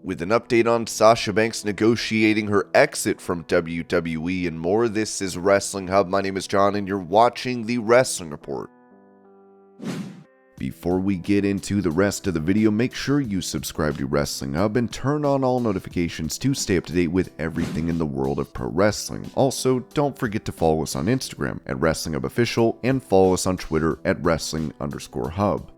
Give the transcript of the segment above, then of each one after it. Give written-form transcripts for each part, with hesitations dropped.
With an update on Sasha Banks negotiating her exit from WWE and more, this is Wrestling Hub. My name is John and you're watching the Wrestling Report. Before we get into the rest of the video, make sure you subscribe to Wrestling Hub and turn on all notifications to stay up to date with everything in the world of pro wrestling. Also, don't forget to follow us on Instagram at Wrestling Hub Official and follow us on Twitter at Wrestling_Hub.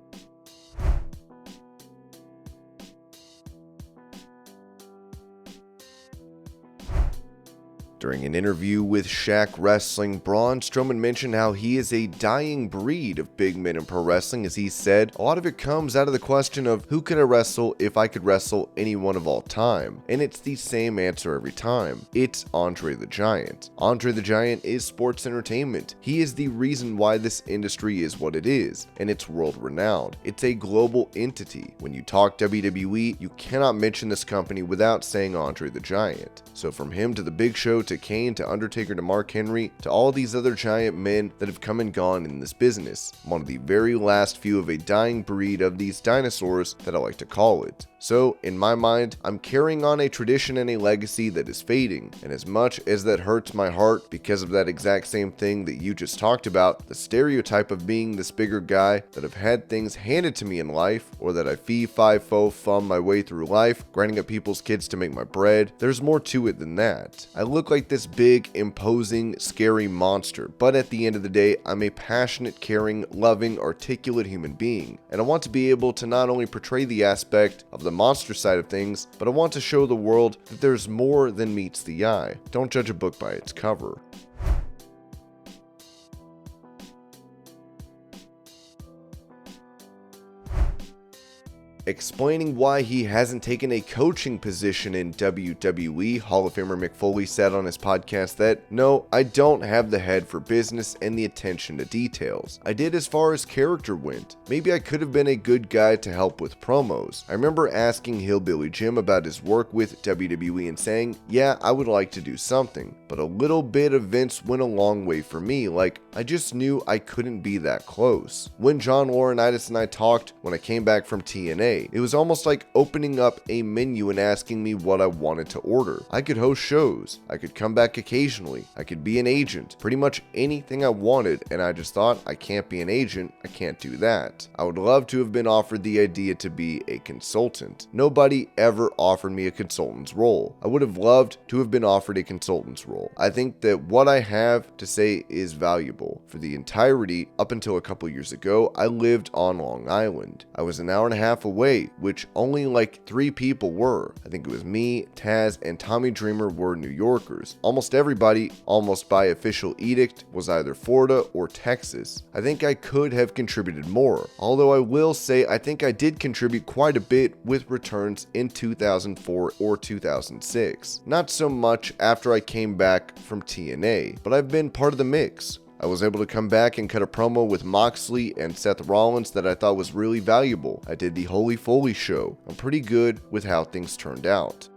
During an interview with Shaq Wrestling, Braun Strowman mentioned how he is a dying breed of big men in pro wrestling. As he said, a lot of it comes out of the question of who could I wrestle if I could wrestle anyone of all time? And it's the same answer every time. It's Andre the Giant. Andre the Giant is sports entertainment. He is the reason why this industry is what it is, and it's world renowned. It's a global entity. When you talk WWE, you cannot mention this company without saying Andre the Giant. So from him to the Big Show to Kane to Undertaker to Mark Henry to all these other giant men that have come and gone in this business, I'm one of the very last few of a dying breed of these dinosaurs that I like to call it. So, in my mind, I'm carrying on a tradition and a legacy that is fading, and as much as that hurts my heart because of that exact same thing that you just talked about, the stereotype of being this bigger guy that have had things handed to me in life, or that I fee-fi-fo-fum my way through life, grinding up people's kids to make my bread, there's more to it than that. I look like this big, imposing, scary monster, but at the end of the day, I'm a passionate, caring, loving, articulate human being, and I want to be able to not only portray the aspect of the monster side of things, but I want to show the world that there's more than meets the eye. Don't judge a book by its cover. Explaining why he hasn't taken a coaching position in WWE, Hall of Famer Mick Foley said on his podcast that, "No, I don't have the head for business and the attention to details. I did as far as character went. Maybe I could have been a good guy to help with promos. I remember asking Hillbilly Jim about his work with WWE and saying, yeah, I would like to do something. But a little bit of Vince went a long way for me, like I just knew I couldn't be that close. When John Laurinaitis and I talked when I came back from TNA, it was almost like opening up a menu and asking me what I wanted to order. I could host shows, I could come back occasionally, I could be an agent, pretty much anything I wanted, and I just thought, I can't be an agent, I can't do that. I would love to have been offered the idea to be a consultant. Nobody ever offered me a consultant's role. I would have loved to have been offered a consultant's role. I think that what I have to say is valuable. For the entirety, up until a couple years ago, I lived on Long Island. I was an hour and a half away, which only like 3 people were. I think it was me, Taz, and Tommy Dreamer were New Yorkers. Almost everybody, almost by official edict, was either Florida or Texas. I think I could have contributed more, although I will say I think I did contribute quite a bit with returns in 2004 or 2006. Not so much after I came back from TNA, but I've been part of the mix. I was able to come back and cut a promo with Moxley and Seth Rollins that I thought was really valuable. I did the Holy Foley show. I'm pretty good with how things turned out.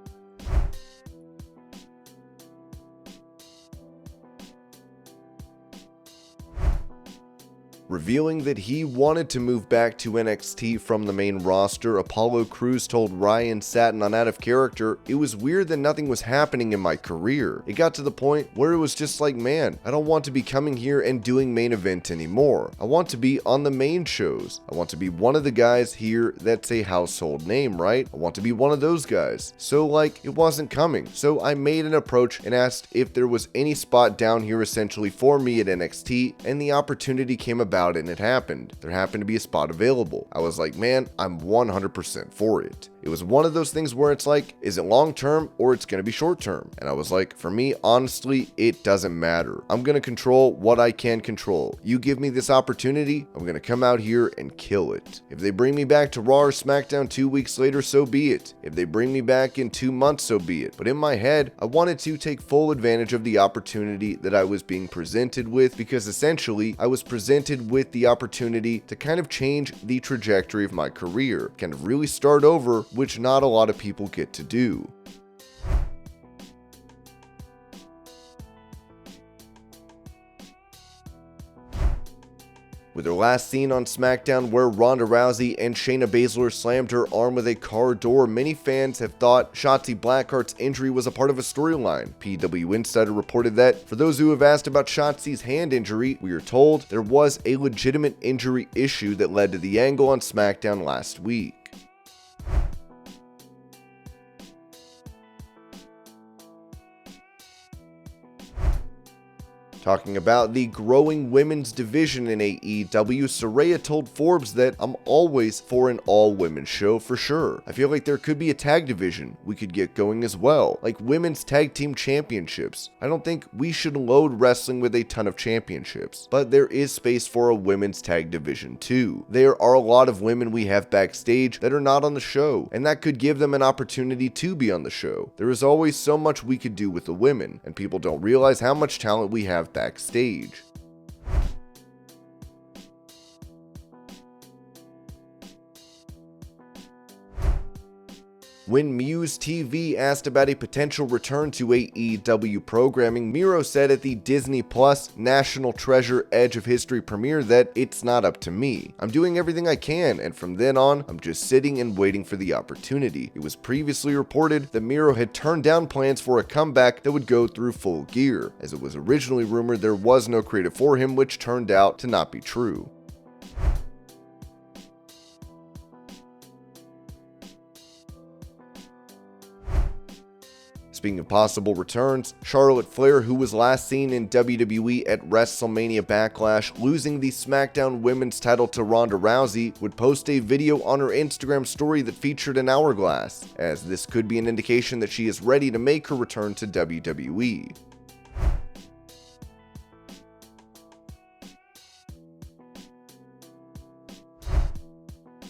Revealing that he wanted to move back to NXT from the main roster, Apollo Crews told Ryan Satin on Out of Character, "It was weird that nothing was happening in my career. It got to the point where it was just like, man, I don't want to be coming here and doing main event anymore. I want to be on the main shows. I want to be one of the guys here that's a household name, right? I want to be one of those guys." So like, it wasn't coming. So I made an approach and asked if there was any spot down here essentially for me at NXT, and the opportunity came about and it happened. There happened to be a spot available. I was like, man, I'm 100% for it. It was one of those things where it's like, is it long term or it's going to be short term? And I was like, for me, honestly, it doesn't matter. I'm going to control what I can control. You give me this opportunity, I'm going to come out here and kill it. If they bring me back to Raw or SmackDown 2 weeks later, so be it. If they bring me back in 2 months, so be it. But in my head, I wanted to take full advantage of the opportunity that I was being presented with, because essentially I was presented with the opportunity to kind of change the trajectory of my career, kind of really start over, which not a lot of people get to do. With her last scene on SmackDown where Ronda Rousey and Shayna Baszler slammed her arm with a car door, many fans have thought Shotzi Blackhearts' injury was a part of a storyline. PW Insider reported that, for those who have asked about Shotzi's hand injury, we are told there was a legitimate injury issue that led to the angle on SmackDown last week. Talking about the growing women's division in AEW, Saraya told Forbes that I'm always for an all-women's show for sure. I feel like there could be a tag division we could get going as well, like women's tag team championships. I don't think we should load wrestling with a ton of championships, but there is space for a women's tag division too. There are a lot of women we have backstage that are not on the show, and that could give them an opportunity to be on the show. There is always so much we could do with the women, and people don't realize how much talent we have backstage. When Muse TV asked about a potential return to AEW programming, Miro said at the Disney Plus National Treasure Edge of History premiere that it's not up to me. I'm doing everything I can, and from then on, I'm just sitting and waiting for the opportunity. It was previously reported that Miro had turned down plans for a comeback that would go through Full Gear, as it was originally rumored there was no creative for him, which turned out to not be true. Speaking of possible returns, Charlotte Flair, who was last seen in WWE at WrestleMania Backlash, losing the SmackDown Women's title to Ronda Rousey, would post a video on her Instagram story that featured an hourglass, as this could be an indication that she is ready to make her return to WWE.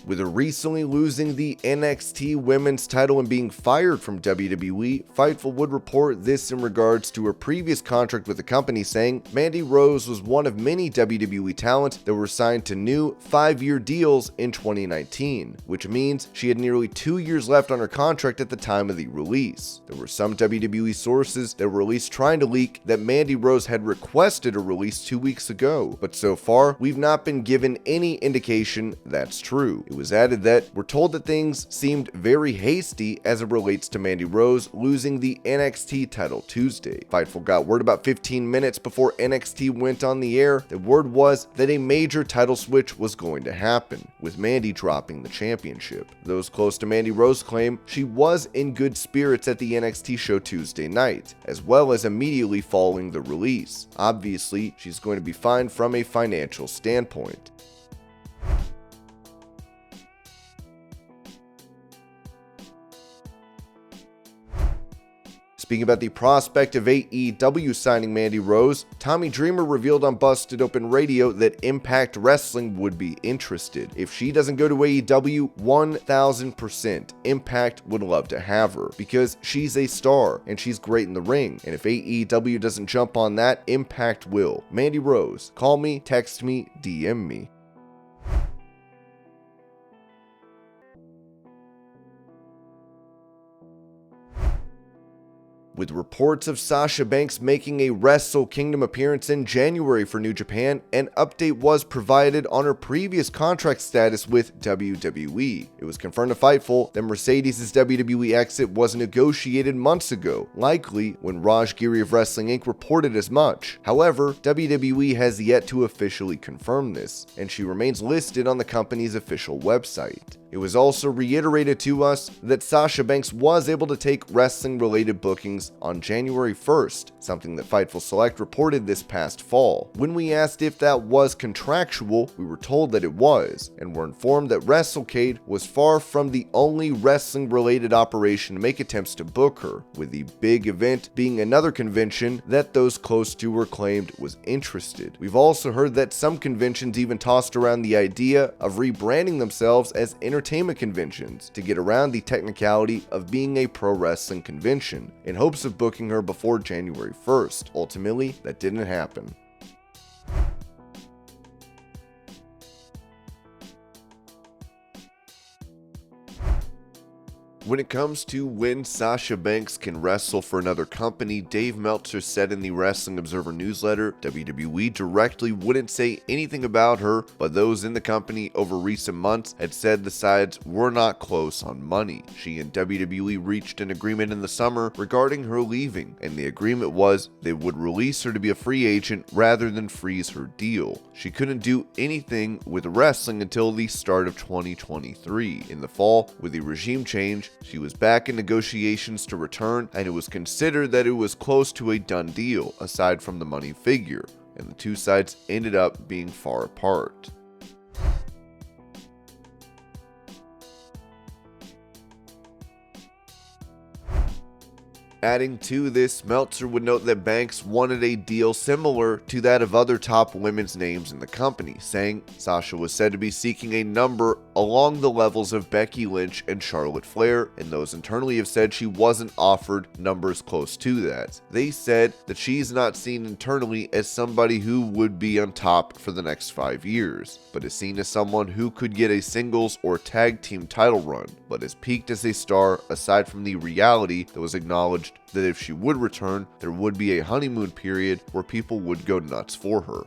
With her recently losing the NXT Women's title and being fired from WWE, Fightful would report this in regards to her previous contract with the company, saying Mandy Rose was one of many WWE talent that were signed to new 5-year deals in 2019, which means she had nearly 2 years left on her contract at the time of the release. There were some WWE sources that were at least trying to leak that Mandy Rose had requested a release 2 weeks ago, but so far, we've not been given any indication that's true. It was added that we're told that things seemed very hasty as it relates to Mandy Rose losing the NXT title Tuesday. Fightful got word about 15 minutes before NXT went on the air. The word was that a major title switch was going to happen, with Mandy dropping the championship. Those close to Mandy Rose claim she was in good spirits at the NXT show Tuesday night, as well as immediately following the release. Obviously, she's going to be fine from a financial standpoint. Speaking about the prospect of AEW signing Mandy Rose, Tommy Dreamer revealed on Busted Open Radio that Impact Wrestling would be interested. If she doesn't go to AEW, 1000% Impact would love to have her, because she's a star and she's great in the ring, and if AEW doesn't jump on that, Impact will. Mandy Rose, call me, text me, DM me. With reports of Sasha Banks making a Wrestle Kingdom appearance in January for New Japan, an update was provided on her previous contract status with WWE. It was confirmed to Fightful that Mercedes' WWE exit was negotiated months ago, likely when Raj Giri of Wrestling Inc. reported as much. However, WWE has yet to officially confirm this, and she remains listed on the company's official website. It was also reiterated to us that Sasha Banks was able to take wrestling-related bookings on January 1st, something that Fightful Select reported this past fall. When we asked if that was contractual, we were told that it was, and were informed that WrestleCade was far from the only wrestling-related operation to make attempts to book her, with the big event being another convention that those close to her claimed was interested. We've also heard that some conventions even tossed around the idea of rebranding themselves as entertainment conventions to get around the technicality of being a pro wrestling convention, in hopes of booking her before January 1st. Ultimately, that didn't happen. When it comes to when Sasha Banks can wrestle for another company, Dave Meltzer said in the Wrestling Observer newsletter, WWE directly wouldn't say anything about her, but those in the company over recent months had said the sides were not close on money. She and WWE reached an agreement in the summer regarding her leaving, and the agreement was they would release her to be a free agent rather than freeze her deal. She couldn't do anything with wrestling until the start of 2023. In the fall, with the regime change, she was back in negotiations to return, and it was considered that it was close to a done deal, aside from the money figure, and the two sides ended up being far apart. Adding to this, Meltzer would note that Banks wanted a deal similar to that of other top women's names in the company, saying Sasha was said to be seeking a number along the levels of Becky Lynch and Charlotte Flair, and those internally have said she wasn't offered numbers close to that. They said that she's not seen internally as somebody who would be on top for the next 5 years, but is seen as someone who could get a singles or tag team title run, but has peaked as a star aside from the reality that was acknowledged that if she would return, there would be a honeymoon period where people would go nuts for her.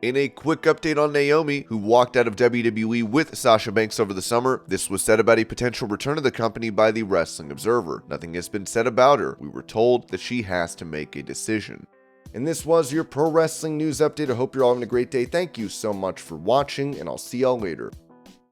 In a quick update on Naomi, who walked out of WWE with Sasha Banks over the summer, this was said about a potential return of the company by the Wrestling Observer. Nothing has been said about her. We were told that she has to make a decision. And this was your pro wrestling news update. I hope you're all having a great day. Thank you so much for watching, and I'll see y'all later.